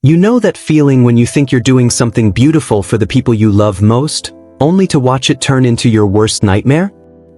You know that feeling when you think you're doing something beautiful for the people you love most, only to watch it turn into your worst nightmare?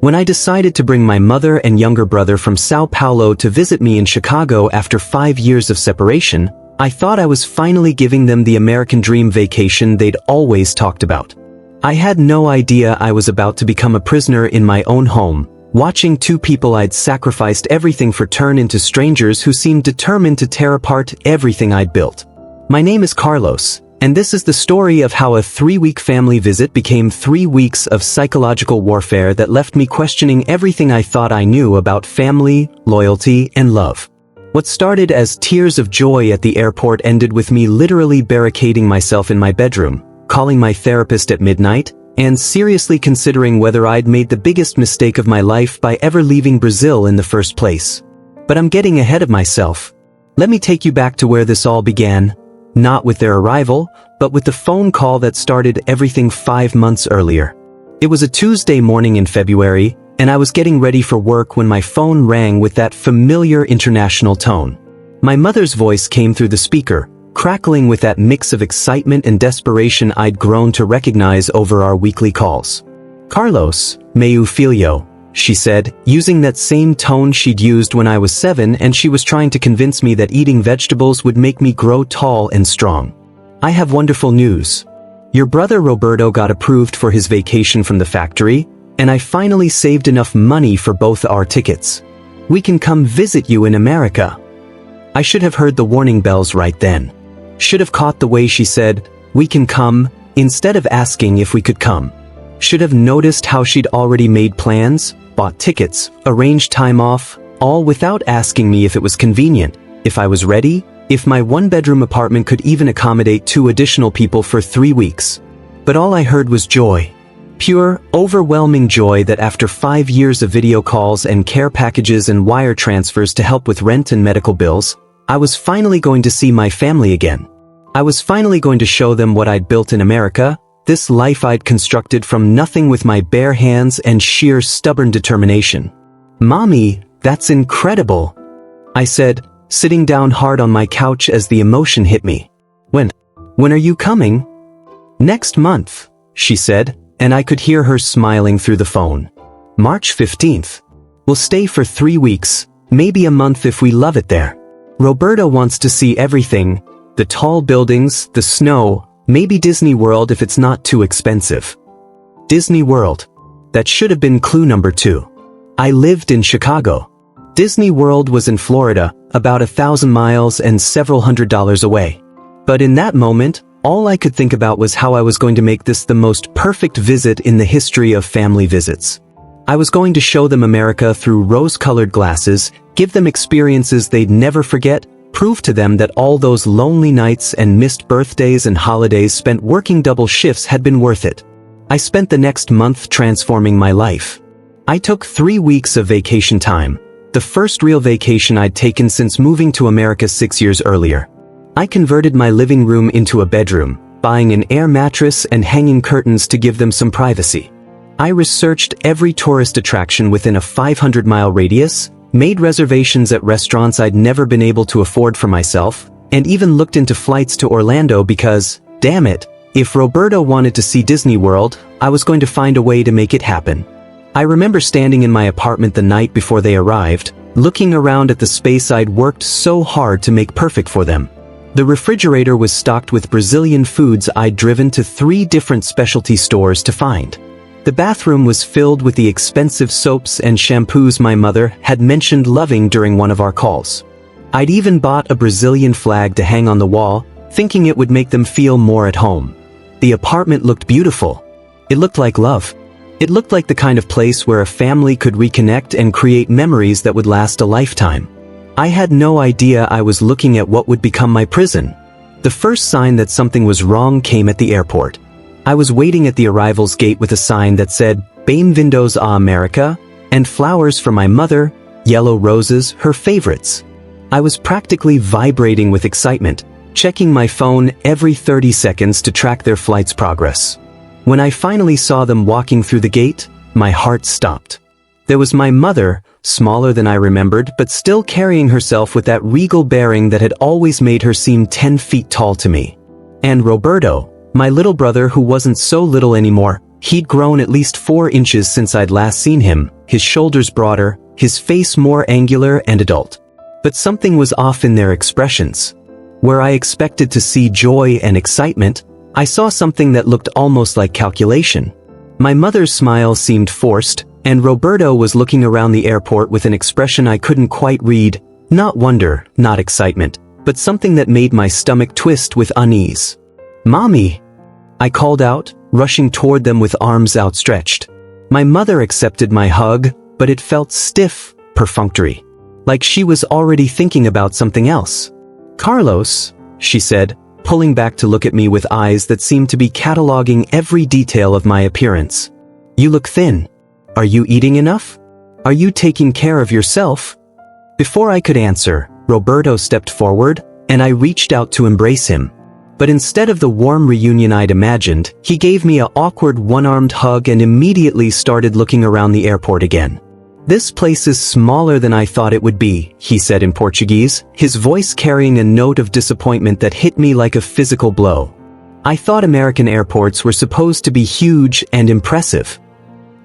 When I decided to bring my mother and younger brother from Sao Paulo to visit me in Chicago after 5 years of separation, I thought I was finally giving them the American dream vacation they'd always talked about. I had no idea I was about to become a prisoner in my own home, watching two people I'd sacrificed everything for turn into strangers who seemed determined to tear apart everything I'd built. My name is Carlos, and this is the story of how a 3-week family visit became 3 weeks of psychological warfare that left me questioning everything I thought I knew about family, loyalty, and love. What started as tears of joy at the airport ended with me literally barricading myself in my bedroom, calling my therapist at midnight, and seriously considering whether I'd made the biggest mistake of my life by ever leaving Brazil in the first place. But I'm getting ahead of myself. Let me take you back to where this all began. Not with their arrival, but with the phone call that started everything 5 months earlier. It was a Tuesday morning in February, and I was getting ready for work when my phone rang with that familiar international tone. My mother's voice came through the speaker, crackling with that mix of excitement and desperation I'd grown to recognize over our weekly calls. "Carlos, meu filho," she said, using that same tone she'd used when I was 7, and she was trying to convince me that eating vegetables would make me grow tall and strong. "I have wonderful news. Your brother Roberto got approved for his vacation from the factory, and I finally saved enough money for both our tickets. We can come visit you in America." I should have heard the warning bells right then. Should have caught the way she said, "We can come," instead of asking if we could come. Should have noticed how she'd already made plans, bought tickets, arranged time off, all without asking me if it was convenient, if I was ready, if my one-bedroom apartment could even accommodate 2 additional people for 3 weeks. But all I heard was joy. Pure, overwhelming joy that after 5 years of video calls and care packages and wire transfers to help with rent and medical bills, I was finally going to see my family again. I was finally going to show them what I'd built in America, this life I'd constructed from nothing with my bare hands and sheer stubborn determination. "Mommy, that's incredible," I said, sitting down hard on my couch as the emotion hit me. When are you coming?" "Next month," she said, and I could hear her smiling through the phone. "March 15th. We'll stay for 3 weeks, maybe a month if we love it there. Roberto wants to see everything, the tall buildings, the snow, maybe Disney World if it's not too expensive." Disney World. That should have been clue number 2. I lived in Chicago. Disney World was in Florida, about 1,000 miles and several $100s away. But in that moment, all I could think about was how I was going to make this the most perfect visit in the history of family visits. I was going to show them America through rose-colored glasses, give them experiences they'd never forget, prove to them that all those lonely nights and missed birthdays and holidays spent working double shifts had been worth it. I spent the next month transforming my life. I took 3 weeks of vacation time, the first real vacation I'd taken since moving to America 6 years earlier. I converted my living room into a bedroom, buying an air mattress and hanging curtains to give them some privacy. I researched every tourist attraction within a 500-mile radius, made reservations at restaurants I'd never been able to afford for myself, and even looked into flights to Orlando because, damn it, if Roberto wanted to see Disney World, I was going to find a way to make it happen. I remember standing in my apartment the night before they arrived, looking around at the space I'd worked so hard to make perfect for them. The refrigerator was stocked with Brazilian foods I'd driven to 3 different specialty stores to find. The bathroom was filled with the expensive soaps and shampoos my mother had mentioned loving during one of our calls. I'd even bought a Brazilian flag to hang on the wall, thinking it would make them feel more at home. The apartment looked beautiful. It looked like love. It looked like the kind of place where a family could reconnect and create memories that would last a lifetime. I had no idea I was looking at what would become my prison. The first sign that something was wrong came at the airport. I was waiting at the arrivals gate with a sign that said, "Bem-vindos a America," and flowers for my mother, yellow roses, her favorites. I was practically vibrating with excitement, checking my phone every 30 seconds to track their flight's progress. When I finally saw them walking through the gate, my heart stopped. There was my mother, smaller than I remembered, but still carrying herself with that regal bearing that had always made her seem 10 feet tall to me. And Roberto, my little brother who wasn't so little anymore, he'd grown at least 4 inches since I'd last seen him, his shoulders broader, his face more angular and adult. But something was off in their expressions. Where I expected to see joy and excitement, I saw something that looked almost like calculation. My mother's smile seemed forced, and Roberto was looking around the airport with an expression I couldn't quite read, not wonder, not excitement, but something that made my stomach twist with unease. "Mommy!" I called out, rushing toward them with arms outstretched. My mother accepted my hug, but it felt stiff, perfunctory. Like she was already thinking about something else. "Carlos," she said, pulling back to look at me with eyes that seemed to be cataloging every detail of my appearance. "You look thin. Are you eating enough? Are you taking care of yourself?" Before I could answer, Roberto stepped forward, and I reached out to embrace him. But instead of the warm reunion I'd imagined, he gave me an awkward one-armed hug and immediately started looking around the airport again. "This place is smaller than I thought it would be," he said in Portuguese, his voice carrying a note of disappointment that hit me like a physical blow. I thought American airports were supposed to be huge and impressive.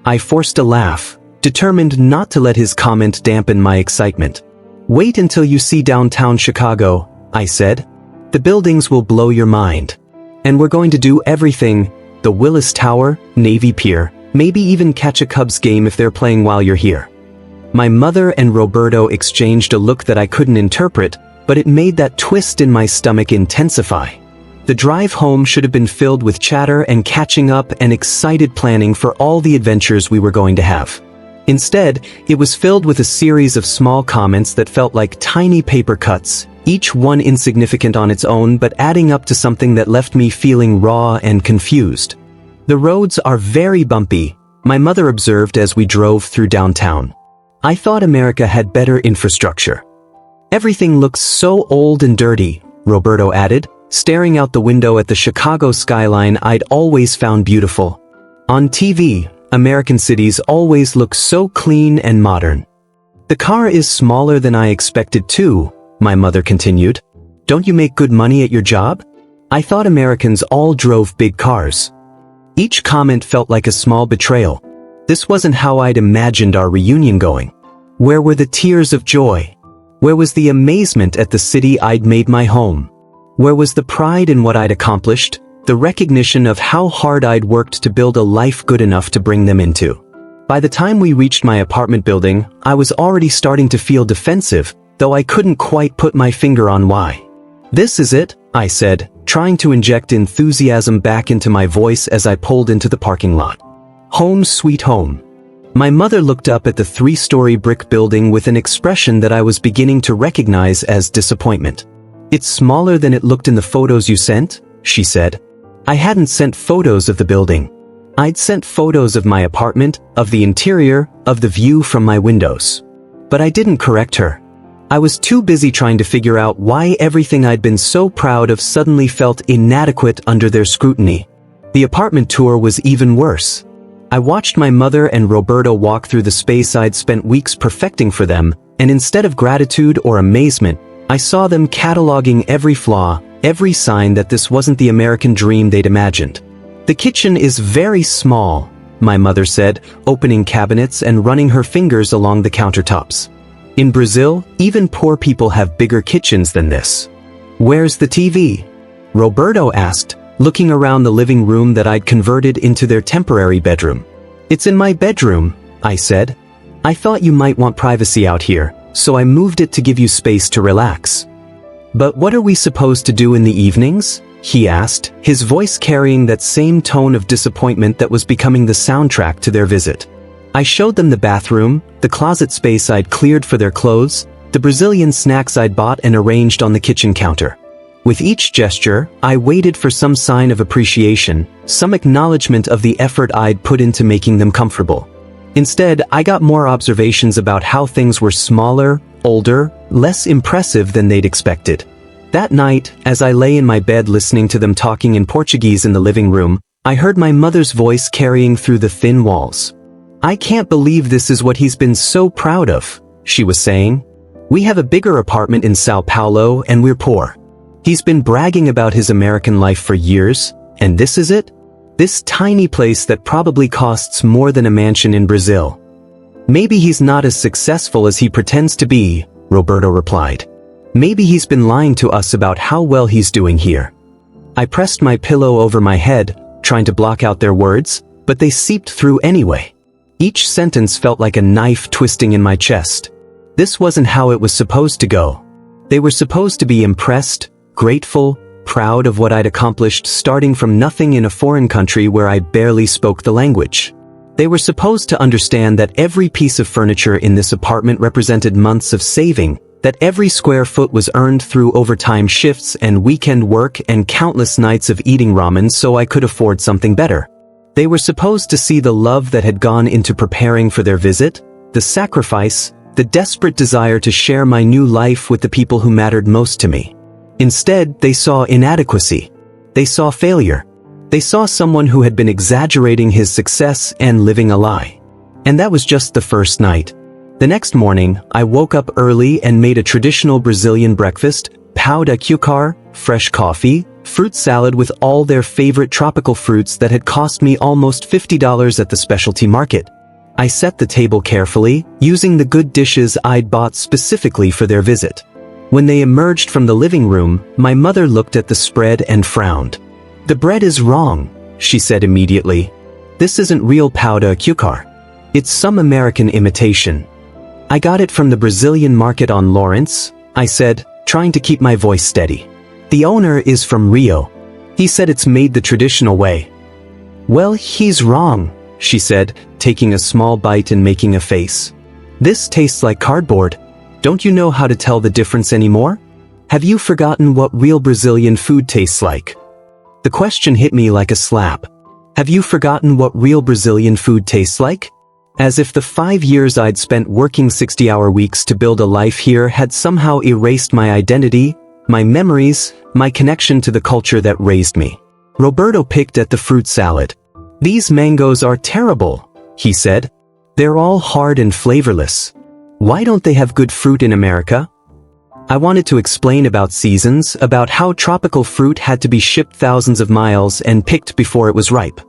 I forced a laugh, determined not to let his comment dampen my excitement. "Wait until you see downtown Chicago," I said. "The buildings will blow your mind. And we're going to do everything, the Willis Tower, Navy Pier, maybe even catch a Cubs game if they're playing while you're here." My mother and Roberto exchanged a look that I couldn't interpret, but it made that twist in my stomach intensify. The drive home should have been filled with chatter and catching up and excited planning for all the adventures we were going to have. Instead, it was filled with a series of small comments that felt like tiny paper cuts, each one insignificant on its own but adding up to something that left me feeling raw and confused. "The roads are very bumpy," my mother observed as we drove through downtown. "I thought America had better infrastructure." "Everything looks so old and dirty," Roberto added, staring out the window at the Chicago skyline I'd always found beautiful. "On TV, American cities always look so clean and modern." "The car is smaller than I expected too," my mother continued. "Don't you make good money at your job? I thought Americans all drove big cars." Each comment felt like a small betrayal. This wasn't how I'd imagined our reunion going. Where were the tears of joy? Where was the amazement at the city I'd made my home? Where was the pride in what I'd accomplished, the recognition of how hard I'd worked to build a life good enough to bring them into? By the time we reached my apartment building, I was already starting to feel defensive, though I couldn't quite put my finger on why. "This is it," I said, trying to inject enthusiasm back into my voice as I pulled into the parking lot. "Home sweet home." My mother looked up at the 3-story brick building with an expression that I was beginning to recognize as disappointment. "It's smaller than it looked in the photos you sent," she said. I hadn't sent photos of the building. I'd sent photos of my apartment, of the interior, of the view from my windows. But I didn't correct her. I was too busy trying to figure out why everything I'd been so proud of suddenly felt inadequate under their scrutiny. The apartment tour was even worse. I watched my mother and Roberto walk through the space I'd spent weeks perfecting for them, and instead of gratitude or amazement, I saw them cataloging every flaw, every sign that this wasn't the American dream they'd imagined. "The kitchen is very small," my mother said, opening cabinets and running her fingers along the countertops. "In Brazil, even poor people have bigger kitchens than this." "Where's the TV?" Roberto asked, looking around the living room that I'd converted into their temporary bedroom. "It's in my bedroom," I said. "I thought you might want privacy out here, so I moved it to give you space to relax." "But what are we supposed to do in the evenings?" he asked, his voice carrying that same tone of disappointment that was becoming the soundtrack to their visit. I showed them the bathroom, the closet space I'd cleared for their clothes, the Brazilian snacks I'd bought and arranged on the kitchen counter. With each gesture, I waited for some sign of appreciation, some acknowledgement of the effort I'd put into making them comfortable. Instead, I got more observations about how things were smaller, older, less impressive than they'd expected. That night, as I lay in my bed listening to them talking in Portuguese in the living room, I heard my mother's voice carrying through the thin walls. "I can't believe this is what he's been so proud of," she was saying. "We have a bigger apartment in Sao Paulo and we're poor. He's been bragging about his American life for years, and this is it? This tiny place that probably costs more than a mansion in Brazil." "Maybe he's not as successful as he pretends to be," Roberto replied. "Maybe he's been lying to us about how well he's doing here." I pressed my pillow over my head, trying to block out their words, but they seeped through anyway. Each sentence felt like a knife twisting in my chest. This wasn't how it was supposed to go. They were supposed to be impressed, grateful, proud of what I'd accomplished starting from nothing in a foreign country where I barely spoke the language. They were supposed to understand that every piece of furniture in this apartment represented months of saving, that every square foot was earned through overtime shifts and weekend work and countless nights of eating ramen so I could afford something better. They were supposed to see the love that had gone into preparing for their visit, the sacrifice, the desperate desire to share my new life with the people who mattered most to me. Instead, they saw inadequacy. They saw failure. They saw someone who had been exaggerating his success and living a lie. And that was just the first night. The next morning, I woke up early and made a traditional Brazilian breakfast, pão de açúcar, fresh coffee, fruit salad with all their favorite tropical fruits that had cost me almost $50 at the specialty market. I set the table carefully, using the good dishes I'd bought specifically for their visit. When they emerged from the living room, my mother looked at the spread and frowned. "The bread is wrong," she said immediately. "This isn't real pão de açúcar. It's some American imitation." "I got it from the Brazilian market on Lawrence," I said, trying to keep my voice steady. "The owner is from Rio. He said it's made the traditional way." "Well, he's wrong," she said, taking a small bite and making a face. "This tastes like cardboard. Don't you know how to tell the difference anymore? Have you forgotten what real Brazilian food tastes like?" The question hit me like a slap. Have you forgotten what real Brazilian food tastes like? As if the 5 years I'd spent working 60-hour weeks to build a life here had somehow erased my identity, my memories, my connection to the culture that raised me. Roberto picked at the fruit salad. "These mangoes are terrible," he said. "They're all hard and flavorless. Why don't they have good fruit in America?" I wanted to explain about seasons, about how tropical fruit had to be shipped thousands of miles and picked before it was ripe.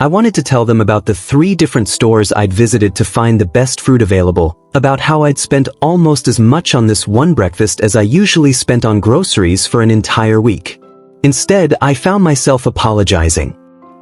I wanted to tell them about the 3 different stores I'd visited to find the best fruit available, about how I'd spent almost as much on this one breakfast as I usually spent on groceries for an entire week. Instead, I found myself apologizing.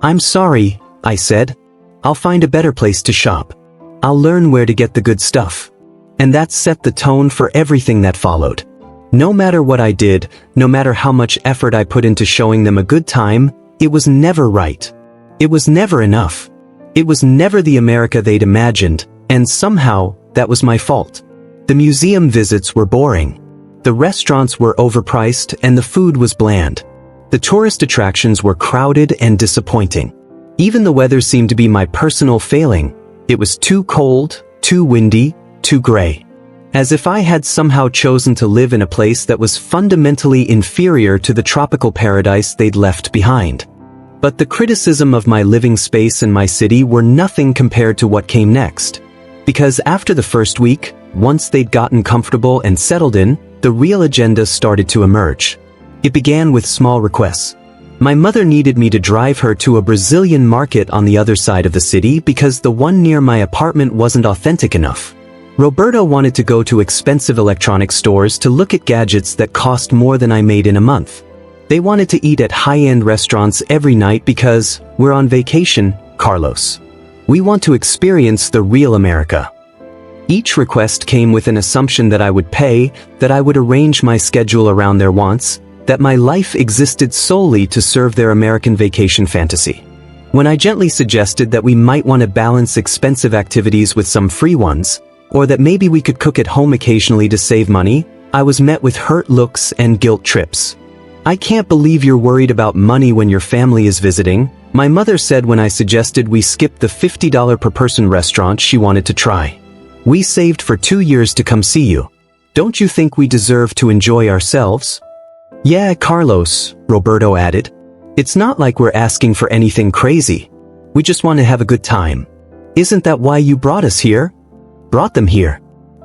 "I'm sorry," I said. "I'll find a better place to shop. I'll learn where to get the good stuff." And that set the tone for everything that followed. No matter what I did, no matter how much effort I put into showing them a good time, it was never right. It was never enough. It was never the America they'd imagined, and somehow, that was my fault. The museum visits were boring. The restaurants were overpriced and the food was bland. The tourist attractions were crowded and disappointing. Even the weather seemed to be my personal failing. It was too cold, too windy, too gray. As if I had somehow chosen to live in a place that was fundamentally inferior to the tropical paradise they'd left behind. But the criticism of my living space and my city were nothing compared to what came next. Because after the first week, once they'd gotten comfortable and settled in, the real agenda started to emerge. It began with small requests. My mother needed me to drive her to a Brazilian market on the other side of the city because the one near my apartment wasn't authentic enough. Roberto wanted to go to expensive electronic stores to look at gadgets that cost more than I made in a month. They wanted to eat at high-end restaurants every night because we're on vacation, Carlos. We want to experience the real America. Each request came with an assumption that I would pay, that I would arrange my schedule around their wants, that my life existed solely to serve their American vacation fantasy. When I gently suggested that we might want to balance expensive activities with some free ones, or that maybe we could cook at home occasionally to save money, I was met with hurt looks and guilt trips. "I can't believe you're worried about money when your family is visiting," my mother said when I suggested we skip the $50 per person restaurant she wanted to try. "We saved for 2 years to come see you. Don't you think we deserve to enjoy ourselves?" "Yeah, Carlos," Roberto added. "It's not like we're asking for anything crazy. We just want to have a good time." Isn't that why you brought us here? Brought them here.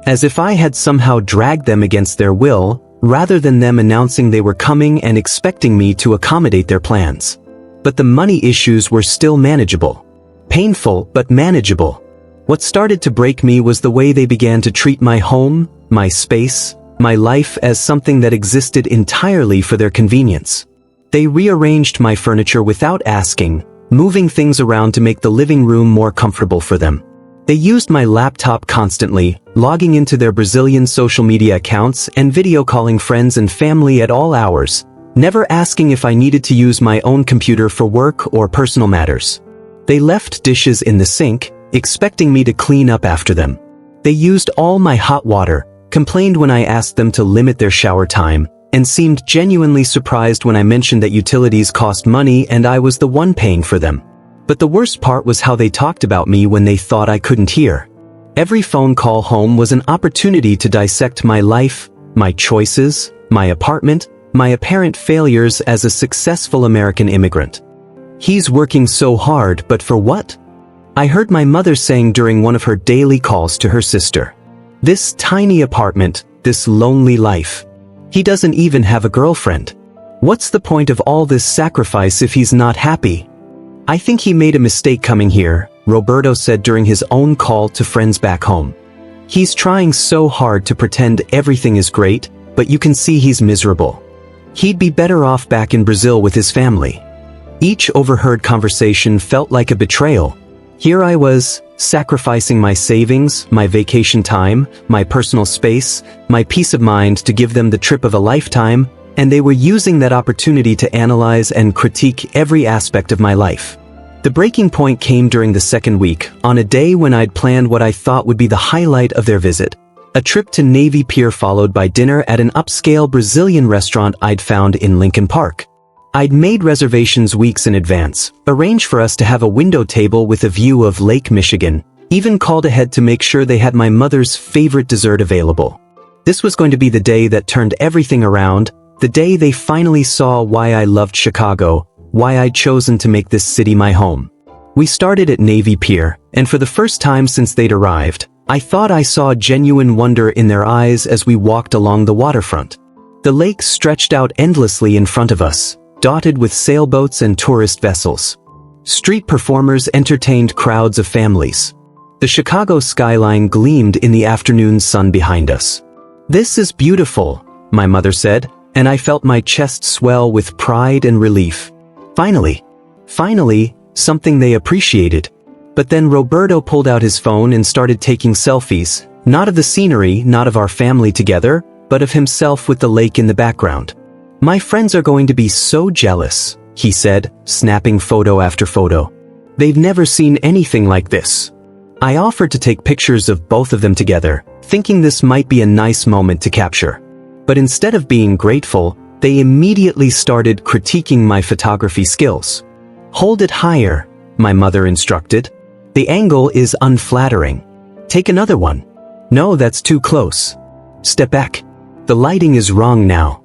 As if I had somehow dragged them against their will, rather than them announcing they were coming and expecting me to accommodate their plans. But the money issues were still manageable. Painful, but manageable. What started to break me was the way they began to treat my home, my space, my life as something that existed entirely for their convenience. They rearranged my furniture without asking, moving things around to make the living room more comfortable for them. They used my laptop constantly, logging into their Brazilian social media accounts and video calling friends and family at all hours, never asking if I needed to use my own computer for work or personal matters. They left dishes in the sink, expecting me to clean up after them. They used all my hot water, complained when I asked them to limit their shower time, and seemed genuinely surprised when I mentioned that utilities cost money and I was the one paying for them. But the worst part was how they talked about me when they thought I couldn't hear. Every phone call home was an opportunity to dissect my life, my choices, my apartment, my apparent failures as a successful American immigrant. He's working so hard, but for what? I heard my mother saying during one of her daily calls to her sister. This tiny apartment, this lonely life. He doesn't even have a girlfriend. What's the point of all this sacrifice if he's not happy? I think he made a mistake coming here, Roberto said during his own call to friends back home. He's trying so hard to pretend everything is great, but you can see he's miserable. He'd be better off back in Brazil with his family. Each overheard conversation felt like a betrayal. Here I was, sacrificing my savings, my vacation time, my personal space, my peace of mind to give them the trip of a lifetime, and they were using that opportunity to analyze and critique every aspect of my life. The breaking point came during the second week, on a day when I'd planned what I thought would be the highlight of their visit. A trip to Navy Pier followed by dinner at an upscale Brazilian restaurant I'd found in Lincoln Park. I'd made reservations weeks in advance, arranged for us to have a window table with a view of Lake Michigan, even called ahead to make sure they had my mother's favorite dessert available. This was going to be the day that turned everything around, the day they finally saw why I loved Chicago, why I'd chosen to make this city my home. We started at Navy Pier, and for the first time since they'd arrived, I thought I saw genuine wonder in their eyes as we walked along the waterfront. The lake stretched out endlessly in front of us, dotted with sailboats and tourist vessels. Street performers entertained crowds of families. The Chicago skyline gleamed in the afternoon sun behind us. "This is beautiful," my mother said, and I felt my chest swell with pride and relief. Finally, something they appreciated. But then Roberto pulled out his phone and started taking selfies, not of the scenery, not of our family together, but of himself with the lake in the background. "My friends are going to be so jealous," he said, snapping photo after photo. "They've never seen anything like this." I offered to take pictures of both of them together, thinking this might be a nice moment to capture. But instead of being grateful, they immediately started critiquing my photography skills. "Hold it higher," my mother instructed. "The angle is unflattering. Take another one. No, that's too close. Step back. The lighting is wrong now."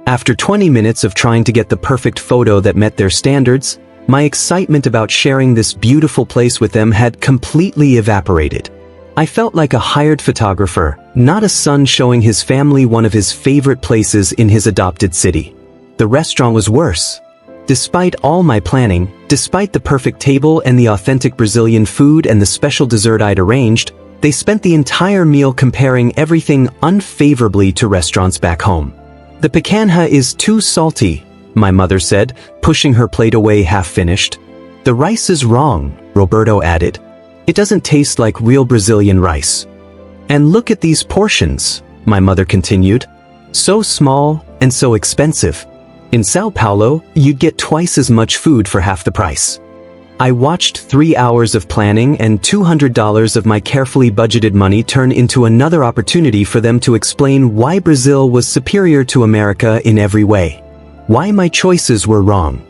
After 20 minutes of trying to get the perfect photo that met their standards, my excitement about sharing this beautiful place with them had completely evaporated. I felt like a hired photographer, not a son showing his family one of his favorite places in his adopted city. The restaurant was worse. Despite all my planning, despite the perfect table and the authentic Brazilian food and the special dessert I'd arranged, they spent the entire meal comparing everything unfavorably to restaurants back home. "The picanha is too salty," my mother said, pushing her plate away half-finished. "The rice is wrong," Roberto added. "It doesn't taste like real Brazilian rice." "And look at these portions," my mother continued. "So small and so expensive. In Sao Paulo, you'd get twice as much food for half the price." I watched 3 hours of planning and $200 of my carefully budgeted money turn into another opportunity for them to explain why Brazil was superior to America in every way. Why my choices were wrong.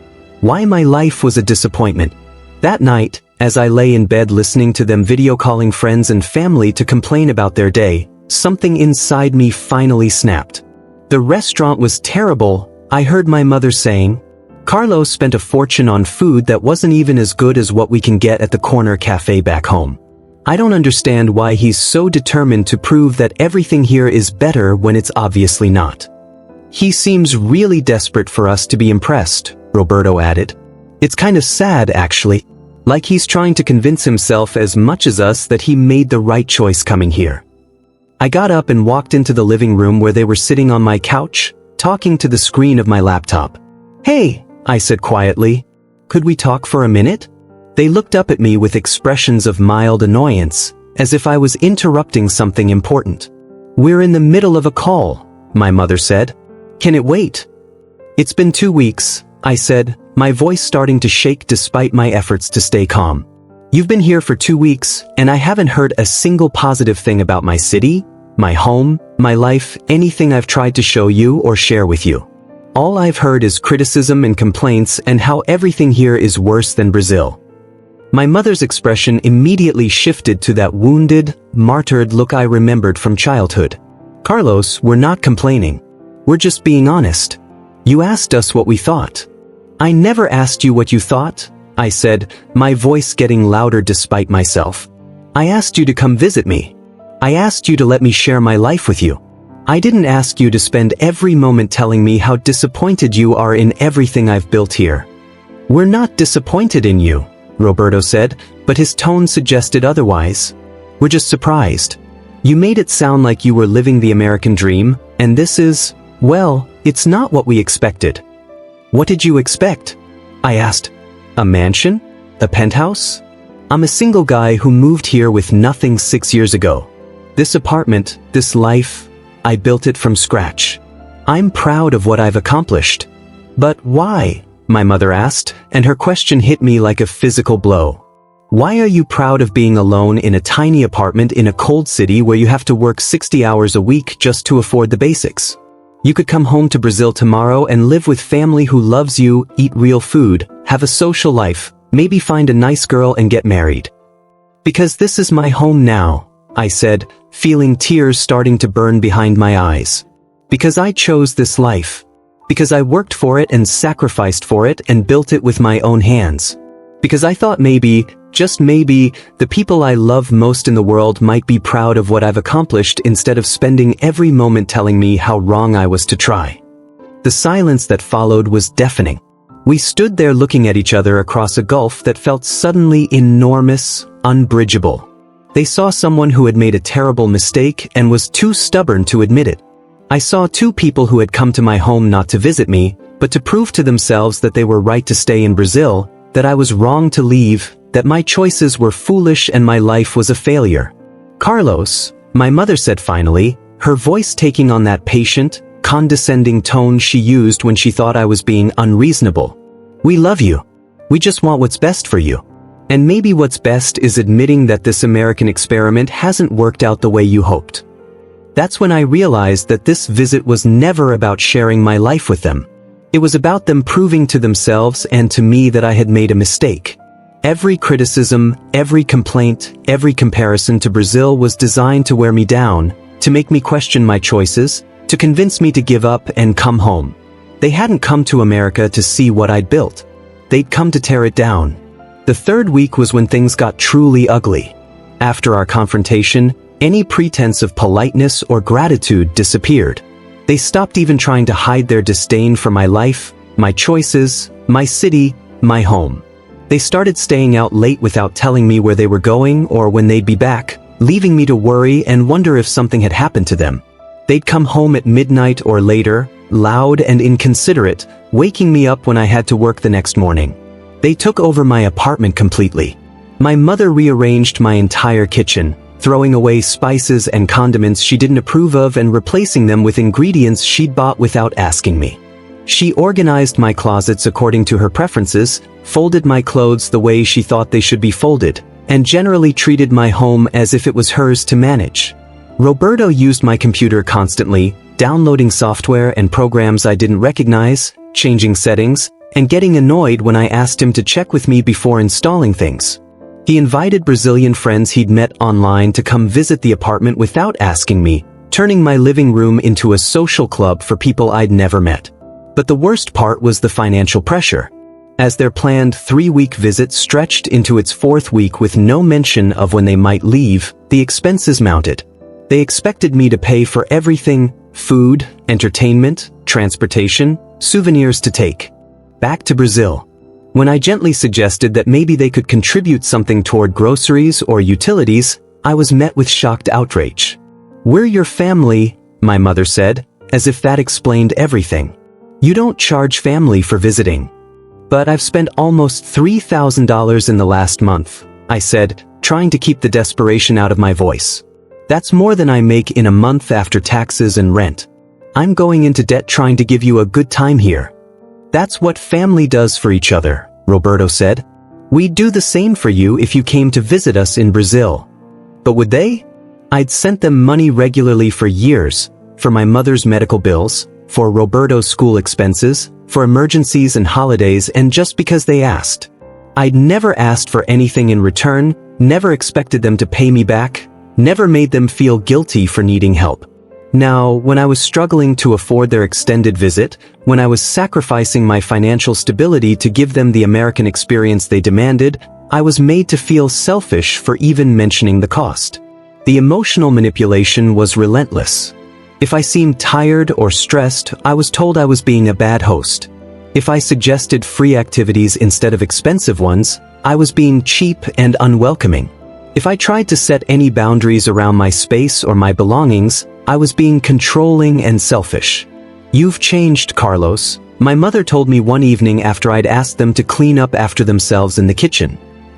Why my life was a disappointment. That night, as I lay in bed listening to them video calling friends and family to complain about their day, something inside me finally snapped. "The restaurant was terrible," I heard my mother saying. Carlos spent a fortune on food that wasn't even as good as what we can get at the corner cafe back home. I don't understand why he's so determined to prove that everything here is better when it's obviously not. He seems really desperate for us to be impressed, Roberto added. It's kind of sad, actually. Like he's trying to convince himself as much as us that he made the right choice coming here. I got up and walked into the living room where they were sitting on my couch, talking to the screen of my laptop. "Hey," I said quietly. "Could we talk for a minute?" They looked up at me with expressions of mild annoyance, as if I was interrupting something important. "We're in the middle of a call," my mother said. "Can it wait?" "It's been 2 weeks," I said, my voice starting to shake despite my efforts to stay calm. "You've been here for 2 weeks, and I haven't heard a single positive thing about my city, my home, my life, anything I've tried to show you or share with you. All I've heard is criticism and complaints and how everything here is worse than Brazil." My mother's expression immediately shifted to that wounded, martyred look I remembered from childhood. "Carlos, we're not complaining. We're just being honest. You asked us what we thought." "I never asked you what you thought," I said, my voice getting louder despite myself. "I asked you to come visit me. I asked you to let me share my life with you. I didn't ask you to spend every moment telling me how disappointed you are in everything I've built here." "We're not disappointed in you," Roberto said, but his tone suggested otherwise. "We're just surprised. You made it sound like you were living the American dream, and this is, well, it's not what we expected." "What did you expect?" I asked. "A mansion? A penthouse? I'm a single guy who moved here with nothing 6 years ago. This apartment, this life, I built it from scratch. I'm proud of what I've accomplished." "But why?" my mother asked, and her question hit me like a physical blow. "Why are you proud of being alone in a tiny apartment in a cold city where you have to work 60 hours a week just to afford the basics? You could come home to Brazil tomorrow and live with family who loves you, eat real food, have a social life, maybe find a nice girl and get married." "Because this is my home now," I said, feeling tears starting to burn behind my eyes. "Because I chose this life. Because I worked for it and sacrificed for it and built it with my own hands. Because I thought maybe, just maybe, the people I love most in the world might be proud of what I've accomplished instead of spending every moment telling me how wrong I was to try." The silence that followed was deafening. We stood there looking at each other across a gulf that felt suddenly enormous, unbridgeable. They saw someone who had made a terrible mistake and was too stubborn to admit it. I saw two people who had come to my home not to visit me, but to prove to themselves that they were right to stay in Brazil, that I was wrong to leave, that my choices were foolish and my life was a failure. "Carlos," my mother said finally, her voice taking on that patient, condescending tone she used when she thought I was being unreasonable. "We love you. We just want what's best for you. And maybe what's best is admitting that this American experiment hasn't worked out the way you hoped." That's when I realized that this visit was never about sharing my life with them. It was about them proving to themselves and to me that I had made a mistake. Every criticism, every complaint, every comparison to Brazil was designed to wear me down, to make me question my choices, to convince me to give up and come home. They hadn't come to America to see what I'd built. They'd come to tear it down. The third week was when things got truly ugly. After our confrontation, any pretense of politeness or gratitude disappeared. They stopped even trying to hide their disdain for my life, my choices, my city, my home. They started staying out late without telling me where they were going or when they'd be back, leaving me to worry and wonder if something had happened to them. They'd come home at midnight or later, loud and inconsiderate, waking me up when I had to work the next morning. They took over my apartment completely. My mother rearranged my entire kitchen, throwing away spices and condiments she didn't approve of and replacing them with ingredients she'd bought without asking me. She organized my closets according to her preferences, folded my clothes the way she thought they should be folded, and generally treated my home as if it was hers to manage. Roberto used my computer constantly, downloading software and programs I didn't recognize, changing settings, and getting annoyed when I asked him to check with me before installing things. He invited Brazilian friends he'd met online to come visit the apartment without asking me, turning my living room into a social club for people I'd never met. But the worst part was the financial pressure. As their planned 3-week visit stretched into its 4th week with no mention of when they might leave, the expenses mounted. They expected me to pay for everything: food, entertainment, transportation, souvenirs to take back to Brazil. When I gently suggested that maybe they could contribute something toward groceries or utilities, I was met with shocked outrage. "We're your family," my mother said, as if that explained everything. "You don't charge family for visiting." "But I've spent almost $3,000 in the last month," I said, trying to keep the desperation out of my voice. "That's more than I make in a month after taxes and rent. I'm going into debt trying to give you a good time here." "That's what family does for each other," Roberto said. "We'd do the same for you if you came to visit us in Brazil." But would they? I'd sent them money regularly for years, for my mother's medical bills, for Roberto's school expenses, for emergencies and holidays, and just because they asked. I'd never asked for anything in return, never expected them to pay me back, never made them feel guilty for needing help. Now, when I was struggling to afford their extended visit, when I was sacrificing my financial stability to give them the American experience they demanded, I was made to feel selfish for even mentioning the cost. The emotional manipulation was relentless. If I seemed tired or stressed, I was told I was being a bad host. If I suggested free activities instead of expensive ones, I was being cheap and unwelcoming. If I tried to set any boundaries around my space or my belongings, I was being controlling and selfish. "You've changed, Carlos," my mother told me one evening after I'd asked them to clean up after themselves in the kitchen.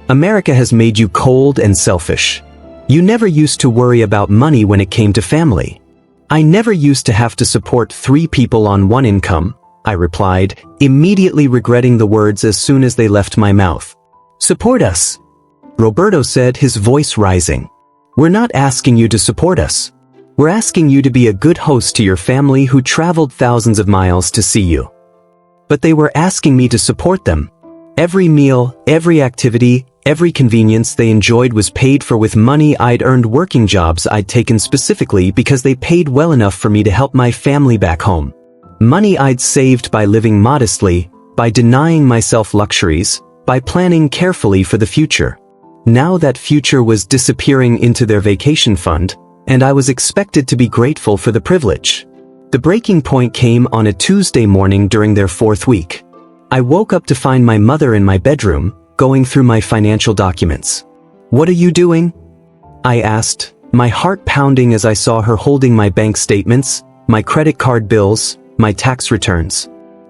"America has made you cold and selfish. You never used to worry about money when it came to family." "I never used to have to support 3 people on 1 income," I replied, immediately regretting the words as soon as they left my mouth. "Support us," Roberto said, his voice rising. "We're not asking you to support us. We're asking you to be a good host to your family who traveled thousands of miles to see you." But they were asking me to support them. Every meal, every activity, every convenience they enjoyed was paid for with money I'd earned working jobs I'd taken specifically because they paid well enough for me to help my family back home. Money I'd saved by living modestly, by denying myself luxuries, by planning carefully for the future. Now that future was disappearing into their vacation fund, and I was expected to be grateful for the privilege. The breaking point came on a Tuesday morning during their 4th week. I woke up to find my mother in my bedroom, going through my financial documents. "What are you doing?" I asked, my heart pounding as I saw her holding my bank statements, my credit card bills, my tax returns.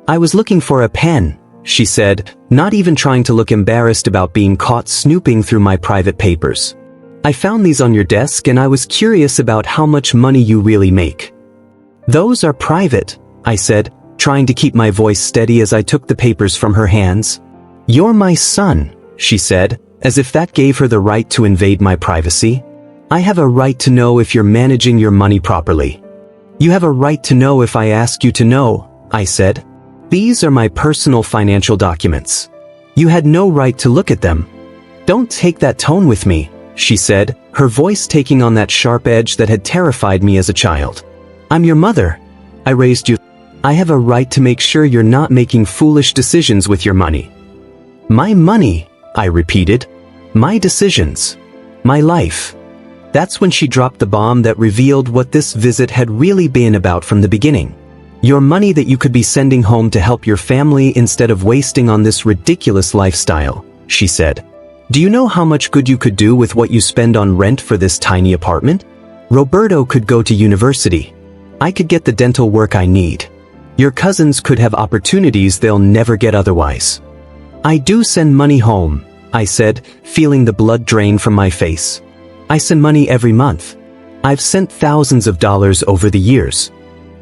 "I was looking for a pen," she said, not even trying to look embarrassed about being caught snooping through my private papers. "I found these on your desk and I was curious about how much money you really make." "Those are private," I said, trying to keep my voice steady as I took the papers from her hands. "You're my son," she said, as if that gave her the right to invade my privacy. "I have a right to know if you're managing your money properly." "You have a right to know if I ask you to know," I said. "These are my personal financial documents. You had no right to look at them." "Don't take that tone with me," she said, her voice taking on that sharp edge that had terrified me as a child. "I'm your mother. I raised you. I have a right to make sure you're not making foolish decisions with your money." "My money," I repeated. "My decisions. My life." That's when she dropped the bomb that revealed what this visit had really been about from the beginning. "Your money that you could be sending home to help your family instead of wasting on this ridiculous lifestyle," she said. "Do you know how much good you could do with what you spend on rent for this tiny apartment? Roberto could go to university. I could get the dental work I need. Your cousins could have opportunities they'll never get otherwise." "I do send money home," I said, feeling the blood drain from my face. "I send money every month. I've sent thousands of dollars over the years."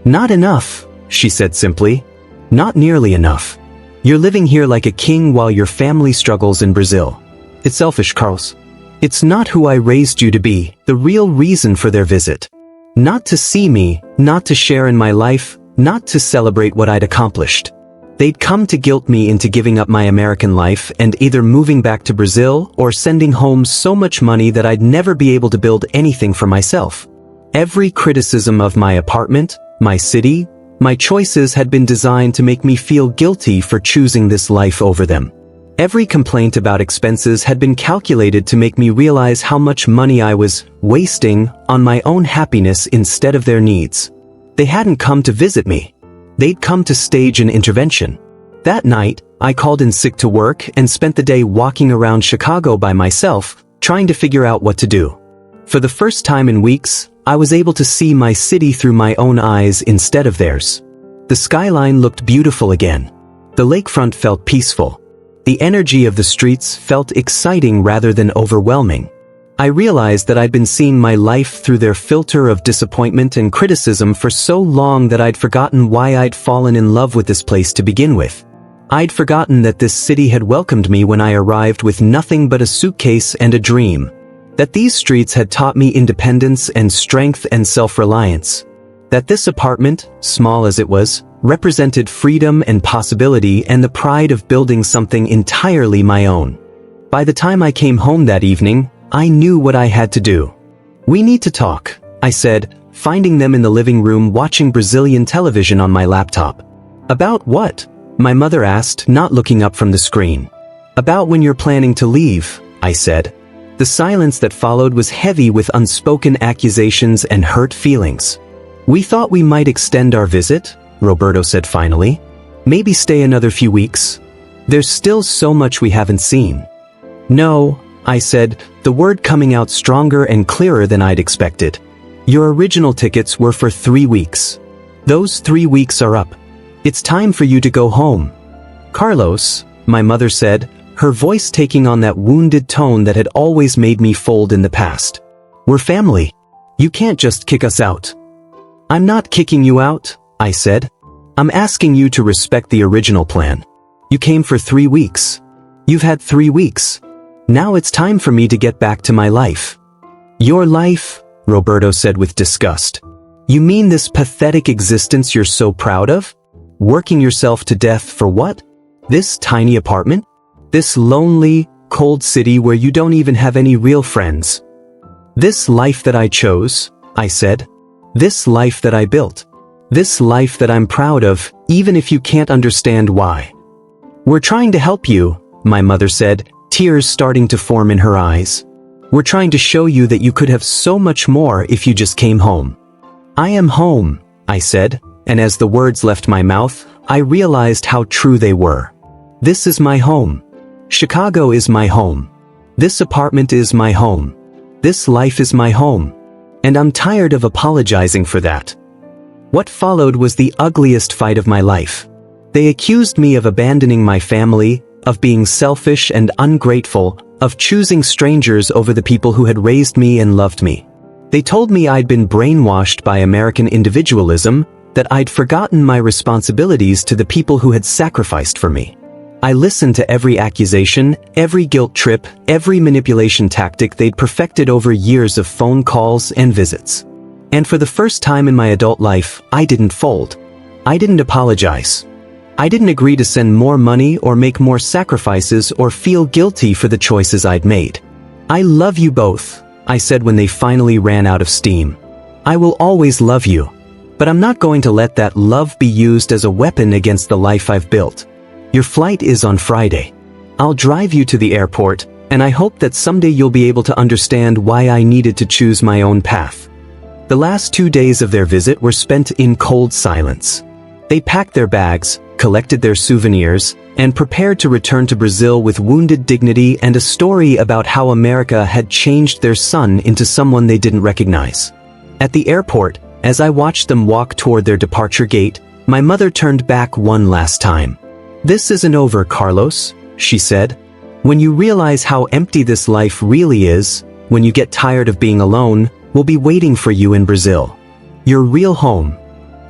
"Not enough," she said simply. "Not nearly enough. You're living here like a king while your family struggles in Brazil. It's selfish, Carlos. It's not who I raised you to be, the real reason for their visit. Not to see me, not to share in my life, not to celebrate what I'd accomplished. They'd come to guilt me into giving up my American life and either moving back to Brazil or sending home so much money that I'd never be able to build anything for myself. Every criticism of my apartment, my city, My choices had been designed to make me feel guilty for choosing this life over them. Every complaint about expenses had been calculated to make me realize how much money I was wasting on my own happiness instead of their needs. They hadn't come to visit me. They'd come to stage an intervention. That night, I called in sick to work and spent the day walking around Chicago by myself, trying to figure out what to do. For the first time in weeks, I was able to see my city through my own eyes instead of theirs. The skyline looked beautiful again. The lakefront felt peaceful. The energy of the streets felt exciting rather than overwhelming. I realized that I'd been seeing my life through their filter of disappointment and criticism for so long that I'd forgotten why I'd fallen in love with this place to begin with. I'd forgotten that this city had welcomed me when I arrived with nothing but a suitcase and a dream. That these streets had taught me independence and strength and self-reliance. That this apartment, small as it was, represented freedom and possibility and the pride of building something entirely my own. By the time I came home that evening, I knew what I had to do. "We need to talk," I said, finding them in the living room watching Brazilian television on my laptop. "About what?" my mother asked, not looking up from the screen. "About when you're planning to leave," I said. The silence that followed was heavy with unspoken accusations and hurt feelings. "We thought we might extend our visit," Roberto said finally. "Maybe stay another few weeks. There's still so much we haven't seen." "No," I said, the word coming out stronger and clearer than I'd expected. "Your original tickets were for 3 weeks. Those 3 weeks are up. It's time for you to go home." "Carlos," my mother said, her voice taking on that wounded tone that had always made me fold in the past. "We're family. You can't just kick us out." "I'm not kicking you out," I said. "I'm asking you to respect the original plan. You came for 3 weeks. You've had 3 weeks. Now it's time for me to get back to my life." "Your life?" Roberto said with disgust. "You mean this pathetic existence you're so proud of? Working yourself to death for what? This tiny apartment? This lonely, cold city where you don't even have any real friends?" "This life that I chose," I said. "This life that I built. This life that I'm proud of, even if you can't understand why." "We're trying to help you," my mother said, tears starting to form in her eyes. "We're trying to show you that you could have so much more if you just came home." "I am home," I said, and as the words left my mouth, I realized how true they were. This is my home. Chicago is my home. This apartment is my home. This life is my home. And I'm tired of apologizing for that. What followed was the ugliest fight of my life. They accused me of abandoning my family, of being selfish and ungrateful, of choosing strangers over the people who had raised me and loved me. They told me I'd been brainwashed by American individualism, that I'd forgotten my responsibilities to the people who had sacrificed for me. I listened to every accusation, every guilt trip, every manipulation tactic they'd perfected over years of phone calls and visits. And for the first time in my adult life, I didn't fold. I didn't apologize. I didn't agree to send more money or make more sacrifices or feel guilty for the choices I'd made. "I love you both," I said when they finally ran out of steam. "I will always love you. But I'm not going to let that love be used as a weapon against the life I've built. Your flight is on Friday. I'll drive you to the airport, and I hope that someday you'll be able to understand why I needed to choose my own path." The last 2 days of their visit were spent in cold silence. They packed their bags, collected their souvenirs, and prepared to return to Brazil with wounded dignity and a story about how America had changed their son into someone they didn't recognize. At the airport, as I watched them walk toward their departure gate, my mother turned back one last time. "This isn't over, Carlos," she said. "When you realize how empty this life really is, when you get tired of being alone, we'll be waiting for you in Brazil. Your real home."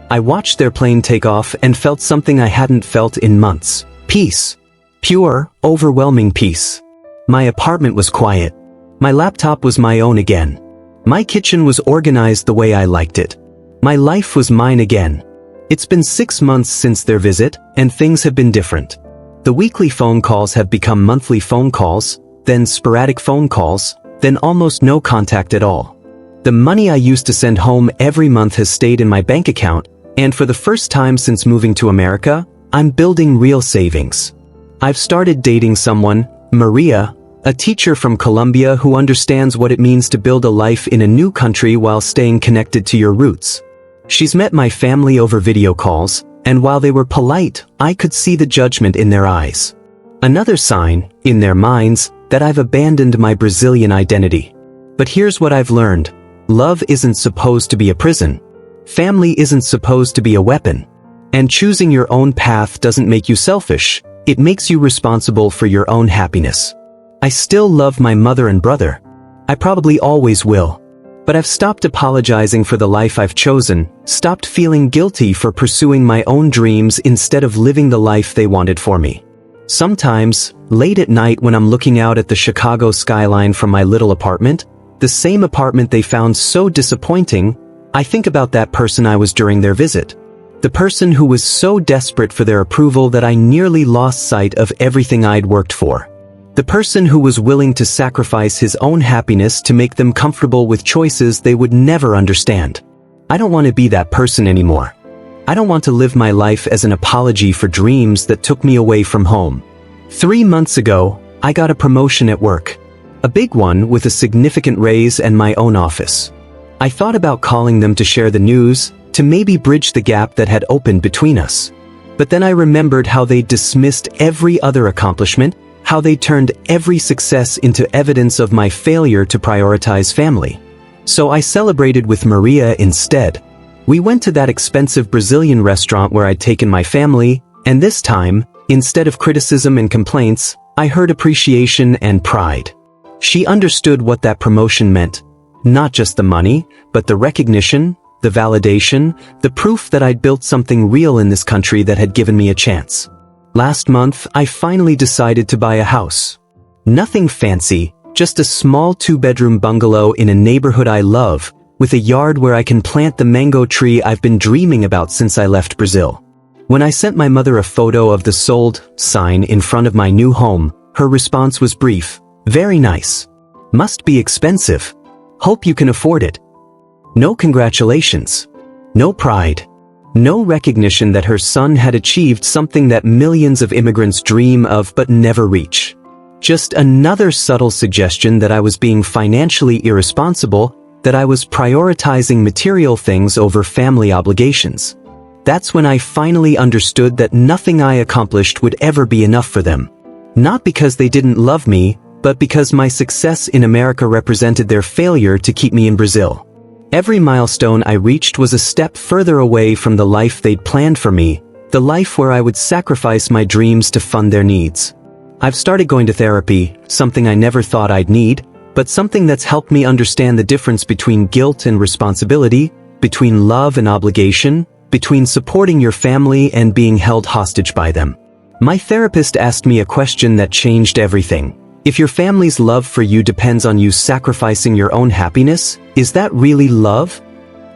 I watched their plane take off and felt something I hadn't felt in months. Peace. Pure, overwhelming peace. My apartment was quiet. My laptop was my own again. My kitchen was organized the way I liked it. My life was mine again. It's been 6 months since their visit, and things have been different. The weekly phone calls have become monthly phone calls, then sporadic phone calls, then almost no contact at all. The money I used to send home every month has stayed in my bank account, And for the first time since moving to America, I'm building real savings. I've started dating someone, Maria, a teacher from Colombia who understands what it means to build a life in a new country while staying connected to your roots. She's met my family over video calls, and while they were polite, I could see the judgment in their eyes. Another sign, in their minds, that I've abandoned my Brazilian identity. But here's what I've learned. Love isn't supposed to be a prison. Family isn't supposed to be a weapon. And choosing your own path doesn't make you selfish, it makes you responsible for your own happiness. I still love my mother and brother. I probably always will. But I've stopped apologizing for the life I've chosen, stopped feeling guilty for pursuing my own dreams instead of living the life they wanted for me. Sometimes, late at night when I'm looking out at the Chicago skyline from my little apartment, the same apartment they found so disappointing, I think about that person I was during their visit. The person who was so desperate for their approval that I nearly lost sight of everything I'd worked for. The person who was willing to sacrifice his own happiness to make them comfortable with choices they would never understand. I don't want to be that person anymore. I don't want to live my life as an apology for dreams that took me away from home. 3 months ago, I got a promotion at work. A big one with a significant raise and my own office. I thought about calling them to share the news, to maybe bridge the gap that had opened between us. But then I remembered how they dismissed every other accomplishment, how they turned every success into evidence of my failure to prioritize family. So I celebrated with Maria instead. We went to that expensive Brazilian restaurant where I'd taken my family, and this time, instead of criticism and complaints, I heard appreciation and pride. She understood what that promotion meant. Not just the money, but the recognition, the validation, the proof that I'd built something real in this country that had given me a chance. Last month, I finally decided to buy a house. Nothing fancy, just a small 2-bedroom bungalow in a neighborhood I love, with a yard where I can plant the mango tree I've been dreaming about since I left Brazil. When I sent my mother a photo of the sold sign in front of my new home, her response was brief, very nice. Must be expensive. Hope you can afford it. No congratulations. No pride. No recognition that her son had achieved something that millions of immigrants dream of but never reach. Just another subtle suggestion that I was being financially irresponsible, that I was prioritizing material things over family obligations. That's when I finally understood that nothing I accomplished would ever be enough for them. Not because they didn't love me, but because my success in America represented their failure to keep me in Brazil. Every milestone I reached was a step further away from the life they'd planned for me, the life where I would sacrifice my dreams to fund their needs. I've started going to therapy, something I never thought I'd need, but something that's helped me understand the difference between guilt and responsibility, between love and obligation, between supporting your family and being held hostage by them. My therapist asked me a question that changed everything. If your family's love for you depends on you sacrificing your own happiness, is that really love?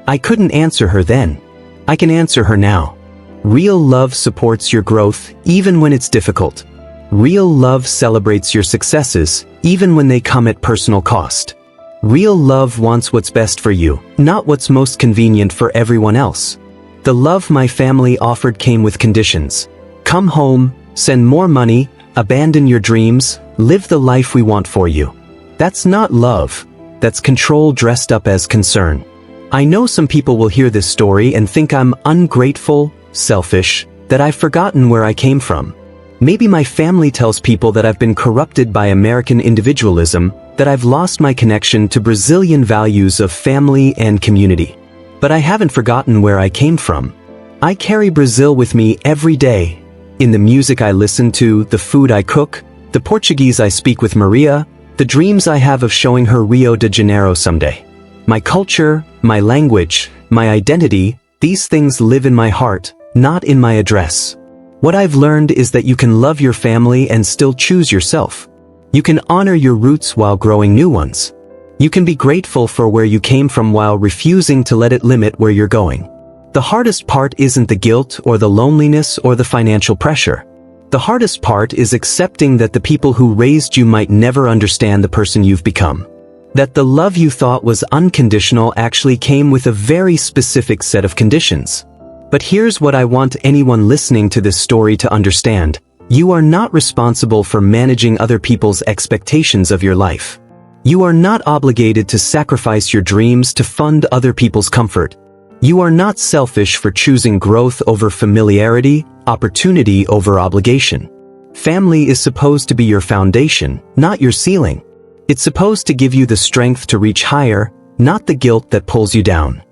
I couldn't answer her then. I can answer her now. Real love supports your growth, even when it's difficult. Real love celebrates your successes, even when they come at personal cost. Real love wants what's best for you, not what's most convenient for everyone else. The love my family offered came with conditions. Come home, send more money, abandon your dreams, live the life we want for you. That's not love. That's control dressed up as concern. I know some people will hear this story and think I'm ungrateful, selfish, that I've forgotten where I came from. Maybe my family tells people that I've been corrupted by American individualism, that I've lost my connection to Brazilian values of family and community. But I haven't forgotten where I came from. I carry Brazil with me every day. In the music I listen to, the food I cook, the Portuguese I speak with Maria, the dreams I have of showing her Rio de Janeiro someday. My culture, my language, my identity, these things live in my heart, not in my address. What I've learned is that you can love your family and still choose yourself. You can honor your roots while growing new ones. You can be grateful for where you came from while refusing to let it limit where you're going. The hardest part isn't the guilt or the loneliness or the financial pressure. The hardest part is accepting that the people who raised you might never understand the person you've become. That the love you thought was unconditional actually came with a very specific set of conditions. But here's what I want anyone listening to this story to understand. You are not responsible for managing other people's expectations of your life. You are not obligated to sacrifice your dreams to fund other people's comfort. You are not selfish for choosing growth over familiarity, opportunity over obligation. Family is supposed to be your foundation, not your ceiling. It's supposed to give you the strength to reach higher, not the guilt that pulls you down.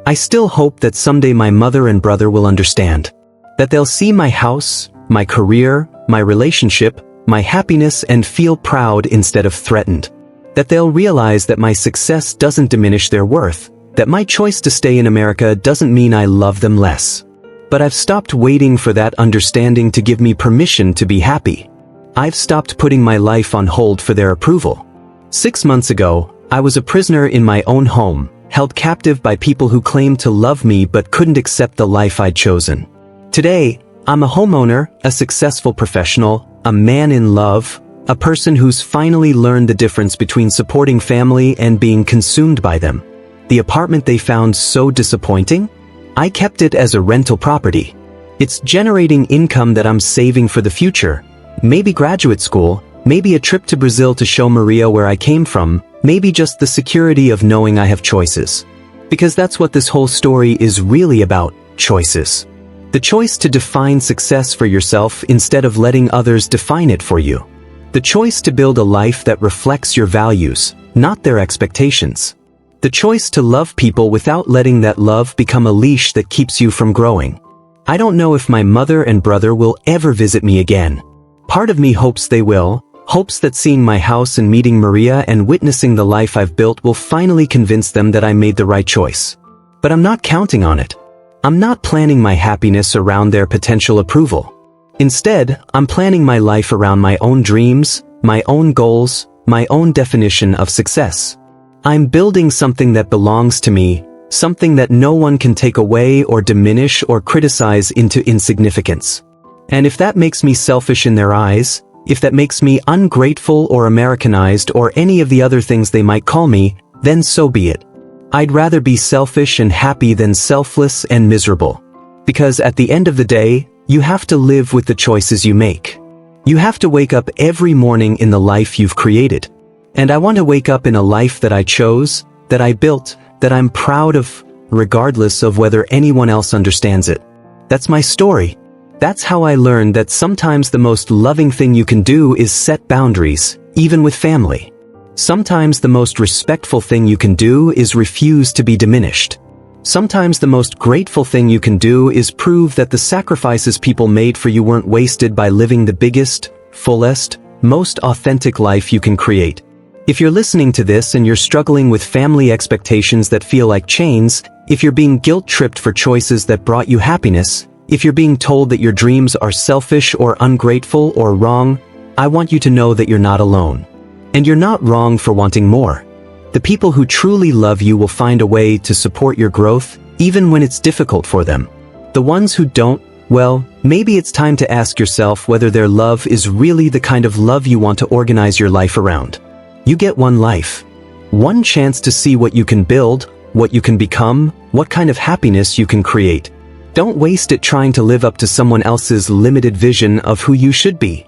I still hope that someday my mother and brother will understand. That they'll see my house, my career, my relationship, my happiness and feel proud instead of threatened. That they'll realize that my success doesn't diminish their worth, that my choice to stay in America doesn't mean I love them less. But I've stopped waiting for that understanding to give me permission to be happy. I've stopped putting my life on hold for their approval. 6 months ago, I was a prisoner in my own home, held captive by people who claimed to love me but couldn't accept the life I'd chosen. Today, I'm a homeowner, a successful professional, a man in love, a person who's finally learned the difference between supporting family and being consumed by them. The apartment they found so disappointing? I kept it as a rental property. It's generating income that I'm saving for the future. Maybe graduate school, maybe a trip to Brazil to show Maria where I came from, maybe just the security of knowing I have choices. Because that's what this whole story is really about, choices. The choice to define success for yourself instead of letting others define it for you. The choice to build a life that reflects your values, not their expectations. The choice to love people without letting that love become a leash that keeps you from growing. I don't know if my mother and brother will ever visit me again. Part of me hopes they will, hopes that seeing my house and meeting Maria and witnessing the life I've built will finally convince them that I made the right choice. But I'm not counting on it. I'm not planning my happiness around their potential approval. Instead, I'm planning my life around my own dreams, my own goals, my own definition of success. I'm building something that belongs to me, something that no one can take away or diminish or criticize into insignificance. And if that makes me selfish in their eyes, if that makes me ungrateful or Americanized or any of the other things they might call me, then so be it. I'd rather be selfish and happy than selfless and miserable. Because at the end of the day, you have to live with the choices you make. You have to wake up every morning in the life you've created. And I want to wake up in a life that I chose, that I built, that I'm proud of, regardless of whether anyone else understands it. That's my story. That's how I learned that sometimes the most loving thing you can do is set boundaries, even with family. Sometimes the most respectful thing you can do is refuse to be diminished. Sometimes the most grateful thing you can do is prove that the sacrifices people made for you weren't wasted by living the biggest, fullest, most authentic life you can create. If you're listening to this and you're struggling with family expectations that feel like chains, if you're being guilt-tripped for choices that brought you happiness, if you're being told that your dreams are selfish or ungrateful or wrong, I want you to know that you're not alone. And you're not wrong for wanting more. The people who truly love you will find a way to support your growth, even when it's difficult for them. The ones who don't, well, maybe it's time to ask yourself whether their love is really the kind of love you want to organize your life around. You get one life. One chance to see what you can build, what you can become, what kind of happiness you can create. Don't waste it trying to live up to someone else's limited vision of who you should be.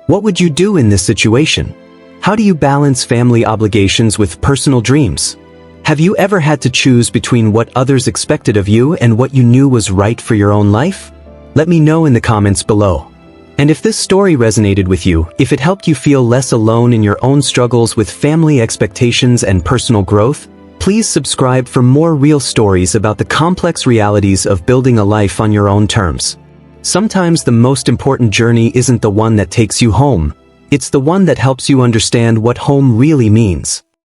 What would you do in this situation? How do you balance family obligations with personal dreams? Have you ever had to choose between what others expected of you and what you knew was right for your own life? Let me know in the comments below. And if this story resonated with you, if it helped you feel less alone in your own struggles with family expectations and personal growth, please subscribe for more real stories about the complex realities of building a life on your own terms. Sometimes the most important journey isn't the one that takes you home. It's the one that helps you understand what home really means.